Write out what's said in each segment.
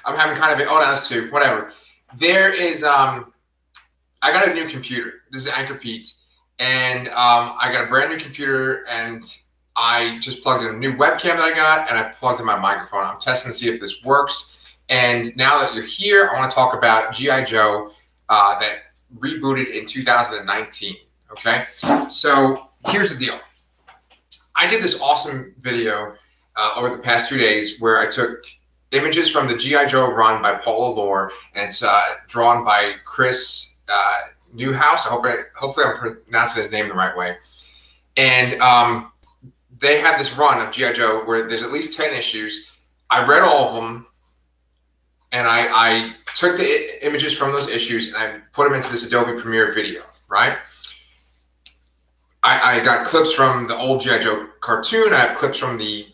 I'm having kind of a, oh, no, that's two, whatever. There is, I got a new computer. This is ANCHORPETE. And I got a brand new computer, and I just plugged in a new webcam that I got, and I plugged in my microphone. I'm testing to see if this works. And now that you're here, I want to talk about G.I. Joe that rebooted in 2019, okay? So here's the deal. I did this awesome video over the past 2 days where I took images from the G.I. Joe run by Paul Allor, and it's drawn by Chris Evenhuis. Hopefully I'm pronouncing his name the right way. And they had this run of G.I. Joe where there's at least 10 issues. I read all of them, and I took the images from those issues and I put them into this Adobe Premiere video, right? I got clips from the old G.I. Joe cartoon. I have clips from the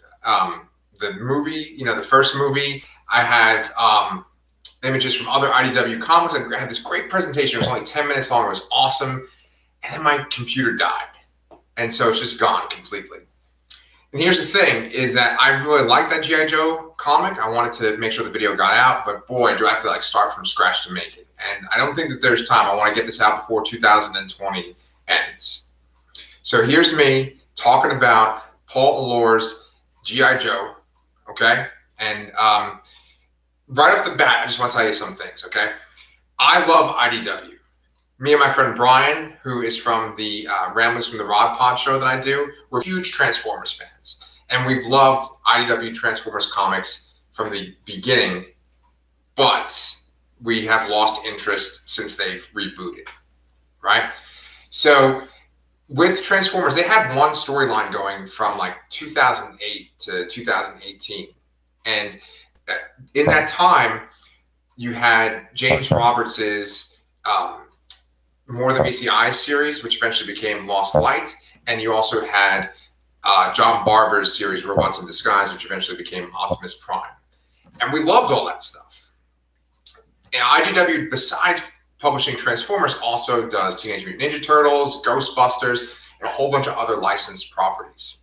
movie, the first movie. I have images from other IDW comics. I had this great presentation. It was only 10 minutes long. It was awesome. And then my computer died. And so it's just gone completely. And here's the thing, is that I really like that G.I. Joe comic. I wanted to make sure the video got out, but boy, do I have to start from scratch to make it. And I don't think that there's time. I want to get this out before 2020 ends. So here's me talking about Paul Allor's G.I. Joe, okay? And right off the bat, I just want to tell you some things, okay? I love IDW. Me and my friend Brian, who is from the Ramblings from the Rod Pod show that I do, we're huge Transformers fans. And we've loved IDW Transformers comics from the beginning, but we have lost interest since they've rebooted, right? So with Transformers, they had one storyline going from 2008 to 2018. And in that time, you had James Roberts's More Than Meets the Eye series, which eventually became Lost Light. And you also had John Barber's series, Robots in Disguise, which eventually became Optimus Prime. And we loved all that stuff. And IDW, besides publishing Transformers, also does Teenage Mutant Ninja Turtles, Ghostbusters, and a whole bunch of other licensed properties.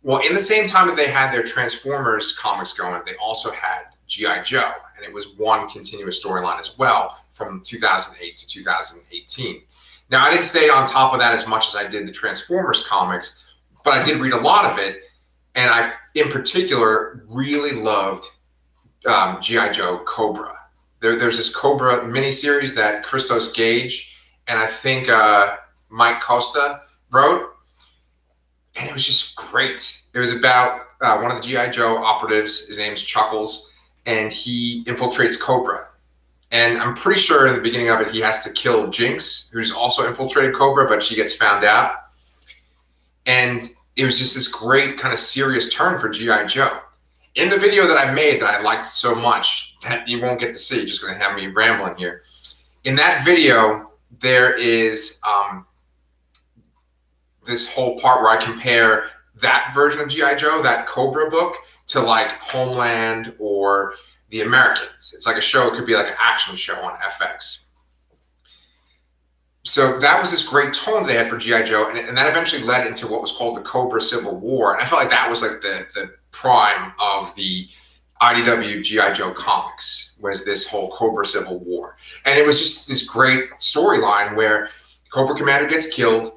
Well, in the same time that they had their Transformers comics going, they also had G.I. Joe, and it was one continuous storyline as well from 2008 to 2018. Now, I didn't stay on top of that as much as I did the Transformers comics, but I did read a lot of it, and I, in particular, really loved G.I. Joe Cobra. There's this Cobra miniseries that Christos Gage and I think Mike Costa wrote, and it was just great. It was about one of the G.I. Joe operatives. His name's Chuckles, and he infiltrates Cobra. And I'm pretty sure in the beginning of it, he has to kill Jinx, who's also infiltrated Cobra, but she gets found out. And it was just this great kind of serious turn for G.I. Joe. In the video that I made that I liked so much that you won't get to see, just going to have me rambling here. In that video, there is this whole part where I compare that version of G.I. Joe, that Cobra book, to Homeland or The Americans. It's like a show. It could be like an action show on FX. So that was this great tone they had for G.I. Joe, and that eventually led into what was called the Cobra Civil War. And I felt like that was the prime of the IDW G.I. Joe comics, was this whole Cobra Civil War. And it was just this great storyline where Cobra Commander gets killed,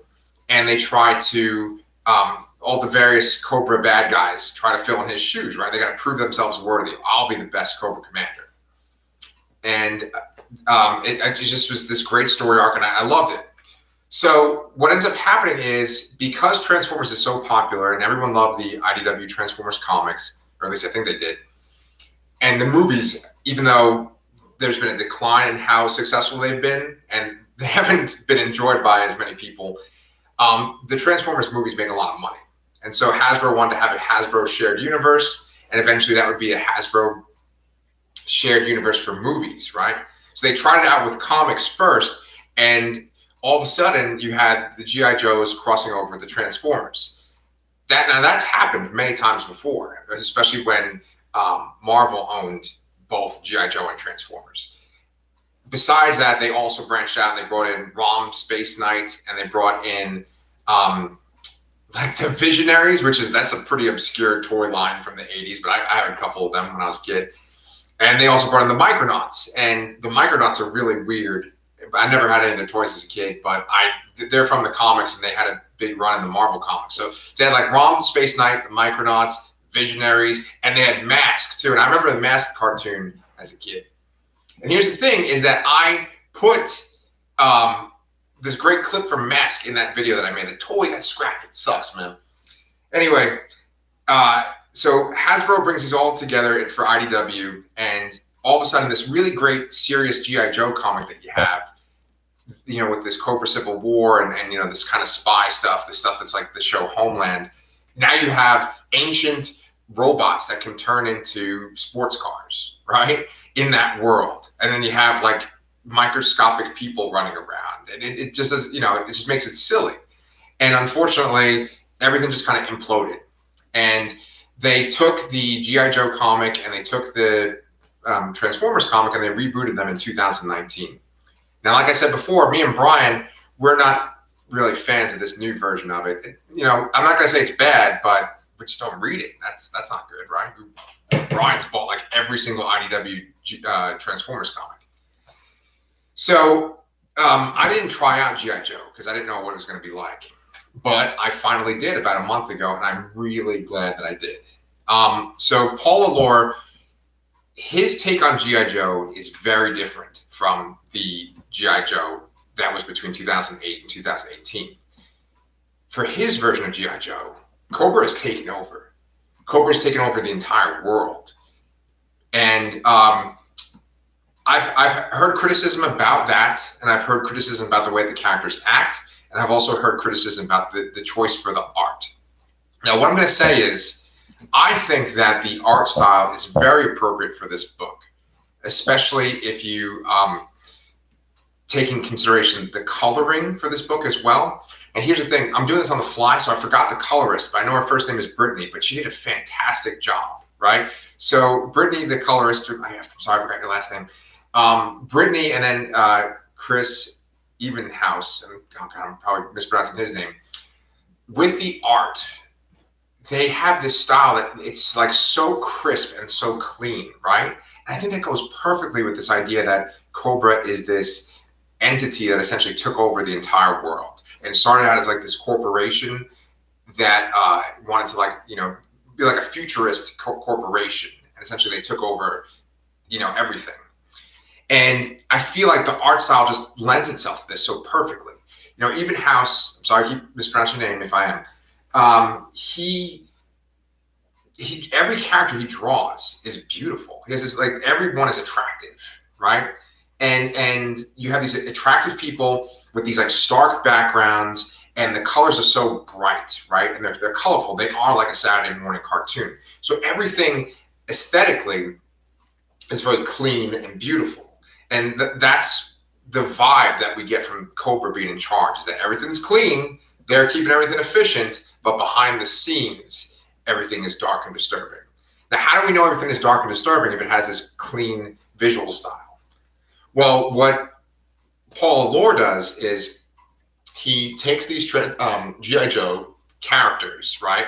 and they try to, all the various Cobra bad guys try to fill in his shoes, right? They got to prove themselves worthy. I'll be the best Cobra Commander. And it just was this great story arc, and I loved it. So what ends up happening is, because Transformers is so popular and everyone loved the IDW Transformers comics, or at least I think they did, and the movies, even though there's been a decline in how successful they've been, and they haven't been enjoyed by as many people, the Transformers movies make a lot of money. And so Hasbro wanted to have a Hasbro shared universe, and eventually that would be a Hasbro shared universe for movies, right? So they tried it out with comics first, and all of a sudden you had the G.I. Joes crossing over the Transformers. Now that's happened many times before, especially when Marvel owned both G.I. Joe and Transformers. Besides that, they also branched out and they brought in ROM Space Knight, and they brought in the Visionaries, that's a pretty obscure toy line from the 80s, but I had a couple of them when I was a kid. And they also brought in the Micronauts, and the Micronauts are really weird. I never had any of their toys as a kid, but they're from the comics, and they had a big run in the Marvel comics. So they had like Rom Space Knight, the Micronauts, Visionaries, and they had Mask too. And I remember the Mask cartoon as a kid. And here's the thing: is that I put this great clip from Mask in that video that I made that totally got scrapped. It sucks, man. Anyway, so Hasbro brings these all together for IDW, and all of a sudden, this really great, serious G.I. Joe comic that you have, you know, with this Cobra Civil War and you know, this kind of spy stuff, this stuff that's like the show Homeland. Now you have ancient robots that can turn into sports cars, right, in that world. And then you have like microscopic people running around, and it just does, you know, it just makes it silly. And unfortunately, everything just kind of imploded. And they took the G.I. Joe comic and they took the Transformers comic and they rebooted them in 2019. Now, like I said before, me and Brian, we're not really fans of this new version of it. You know, I'm not going to say it's bad, but we just don't read it. That's not good, right? Brian's bought like every single IDW Transformers comic. So I didn't try out G.I. Joe because I didn't know what it was going to be like. But I finally did about a month ago, and I'm really glad that I did. So Paul Allor, his take on G.I. Joe is very different from the G.I. Joe that was between 2008 and 2018. For his version of G.I. Joe, Cobra has taken over. Cobra has taken over the entire world. And I've heard criticism about that, and I've heard criticism about the way the characters act, and I've also heard criticism about the choice for the art. Now, what I'm going to say is, I think that the art style is very appropriate for this book, especially if you take in consideration the coloring for this book as well. And here's the thing, I'm doing this on the fly, so I forgot the colorist, but I know her first name is Brittany, but she did a fantastic job, right? So Brittany, the colorist, I'm sorry, I forgot your last name. Brittany, and then Chris Evenhuis, and oh God, I'm probably mispronouncing his name. With the art, they have this style that it's like so crisp and so clean, right? And I think that goes perfectly with this idea that Cobra is this entity that essentially took over the entire world. And it started out as like this corporation that wanted to, like, you know, be like a futurist corporation. And essentially they took over, you know, everything. And I feel like the art style just lends itself to this so perfectly. You know, Evenhuis, I'm sorry, I keep mispronouncing your name if I am. Every character he draws is beautiful. He has this, like, everyone is attractive, right? And you have these attractive people with these like stark backgrounds, and the colors are so bright, right? And they're colorful. They are like a Saturday morning cartoon. So everything aesthetically is very clean and beautiful. And that's the vibe that we get from Cobra being in charge, is that everything's clean, they're keeping everything efficient, but behind the scenes, everything is dark and disturbing. Now, how do we know everything is dark and disturbing if it has this clean visual style? Well, what Paul Allor does is he takes these G.I. Joe characters, right?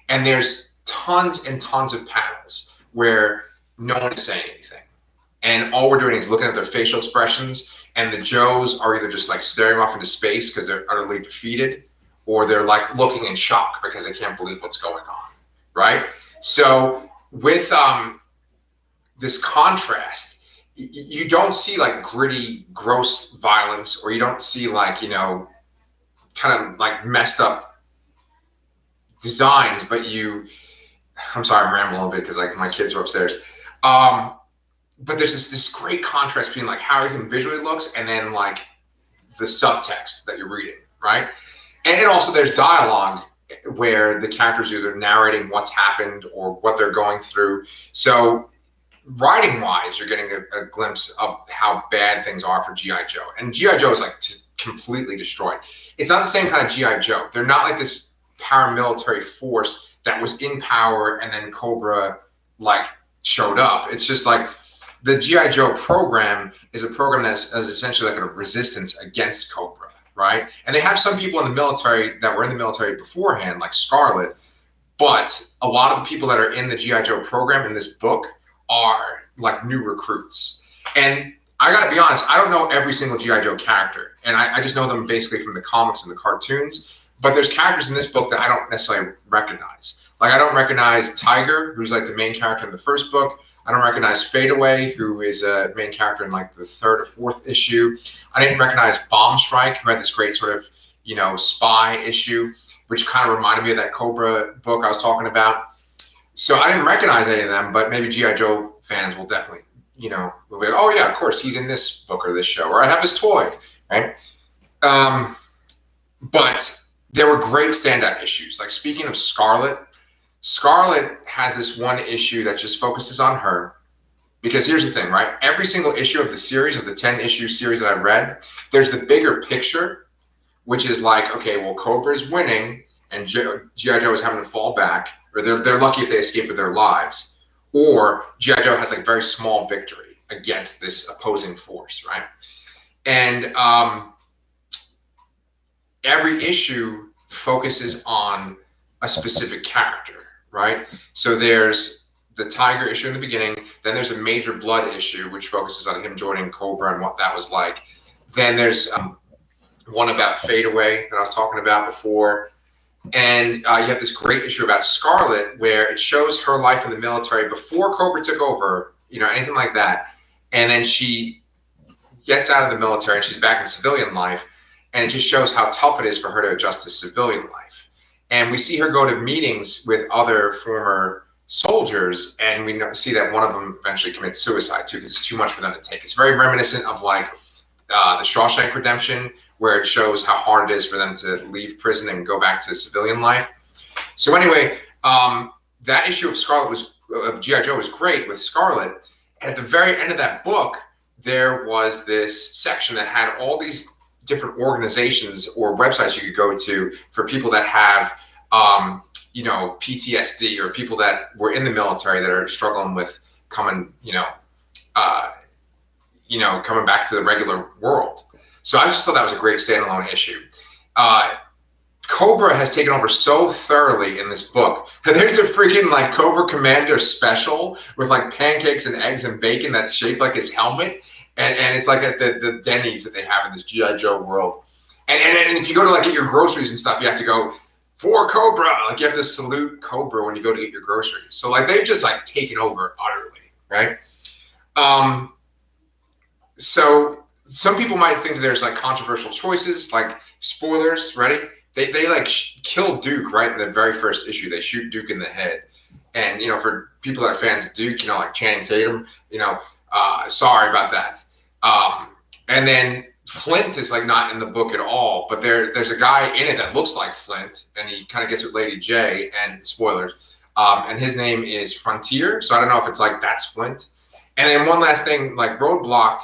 And there's tons and tons of panels where no one is saying anything. And all we're doing is looking at their facial expressions, and the Joes are either just like staring off into space because they're utterly defeated, or they're like looking in shock because they can't believe what's going on, right? So with this contrast, you don't see like gritty, gross violence, or you don't see like, you know, kind of like messed up designs, but I'm sorry, I'm rambling a little bit because like my kids are upstairs. But there's this great contrast between like how everything visually looks and then like the subtext that you're reading, right? And also there's dialogue where the characters are either narrating what's happened or what they're going through. So writing wise, you're getting a glimpse of how bad things are for G.I. Joe. And G.I. Joe is like completely destroyed. It's not the same kind of G.I. Joe. They're not like this paramilitary force that was in power and then Cobra like showed up. It's just like the G.I. Joe program is a program that's essentially like a resistance against Cobra, right? And they have some people in the military that were in the military beforehand, like SCARLETT, but a lot of the people that are in the G.I. Joe program in this book are like new recruits. And I got to be honest, I don't know every single G.I. Joe character, and I just know them basically from the comics and the cartoons. But there's characters in this book that I don't necessarily recognize. Like, I don't recognize Tiger, who's like the main character in the first book. I don't recognize Fadeaway, who is a main character in like the 3rd or 4th issue. I didn't recognize Bomb Strike, who had this great sort of, you know, spy issue, which kind of reminded me of that Cobra book I was talking about. So I didn't recognize any of them, but maybe G.I. Joe fans will definitely, you know, will be like, oh yeah, of course, he's in this book or this show, or I have his toy, right? But there were great standout issues. Like, speaking of Scarlett, Scarlett has this one issue that just focuses on her. Because here's the thing, right? Every single issue of the series, of the 10-issue series that I read, there's the bigger picture, which is like, okay, well, Cobra's winning and G.I. Joe is having to fall back, or they're lucky if they escape with their lives, or G.I. Joe has like very small victory against this opposing force, right? And every issue focuses on a specific character, right? So there's the Tiger issue in the beginning, then there's a Major Blood issue, which focuses on him joining Cobra and what that was like. Then there's one about Fadeaway that I was talking about before. And you have this great issue about Scarlett, where it shows her life in the military before Cobra took over, you know, anything like that. And then she gets out of the military and she's back in civilian life. And it just shows how tough it is for her to adjust to civilian life. And we see her go to meetings with other former soldiers, and we see that one of them eventually commits suicide too, because it's too much for them to take. It's very reminiscent of like the Shawshank Redemption, where it shows how hard it is for them to leave prison and go back to civilian life. So anyway, that issue of G.I. Joe was great with Scarlett. And at the very end of that book, there was this section that had all these different organizations or websites you could go to for people that have, you know, PTSD, or people that were in the military that are struggling with coming back to the regular world. So I just thought that was a great standalone issue. Cobra has taken over so thoroughly in this book. There's a freaking like Cobra Commander special with like pancakes and eggs and bacon that's shaped like his helmet. And it's like at the Denny's that they have in this G.I. Joe world. And if you go to like get your groceries and stuff, you have to go, for Cobra. Like, you have to salute Cobra when you go to get your groceries. So like they've just like taken over utterly, right? So some people might think that there's like controversial choices, like spoilers, ready? They like kill Duke right in the very first issue. They shoot Duke in the head. And, you know, for people that are fans of Duke, you know, like Channing Tatum, you know, sorry about that. And then Flint is like not in the book at all, but there's a guy in it that looks like Flint, and he kind of gets with Lady J, and spoilers. And his name is Frontier. So I don't know if it's like that's Flint. And then one last thing, like Roadblock,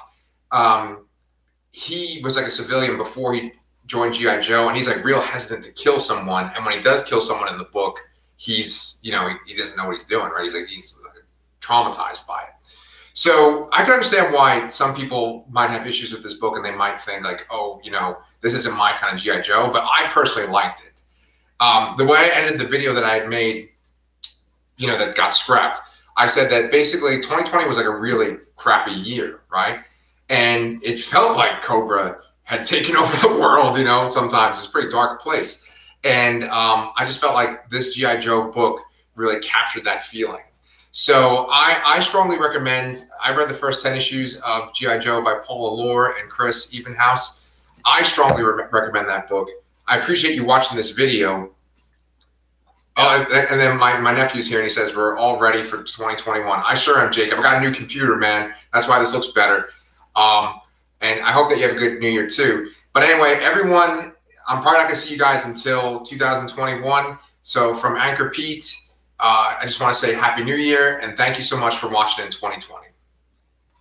he was like a civilian before he joined G.I. Joe, and he's like real hesitant to kill someone. And when he does kill someone in the book, he's, you know, he doesn't know what he's doing, right? He's traumatized by it. So I can understand why some people might have issues with this book, and they might think like, oh, you know, this isn't my kind of G.I. Joe, but I personally liked it. The way I ended the video that I had made, you know, that got scrapped, I said that basically 2020 was like a really crappy year, right? And it felt like Cobra had taken over the world, you know, sometimes it's a pretty dark place. And I just felt like this G.I. Joe book really captured that feeling. So I strongly recommend, I read the first 10 issues of G.I. Joe by Paul Allor and Chris Evenhuis. I strongly recommend that book. I appreciate you watching this video. And then my nephew's here and he says, we're all ready for 2021. I sure am, Jacob. I got a new computer, man. That's why this looks better. And I hope that you have a good new year too. But anyway, everyone, I'm probably not gonna see you guys until 2021. So from ANCHORPETE, I just want to say Happy New Year and thank you so much for watching in 2020.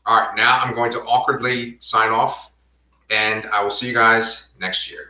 All right, now I'm going to awkwardly sign off and I will see you guys next year.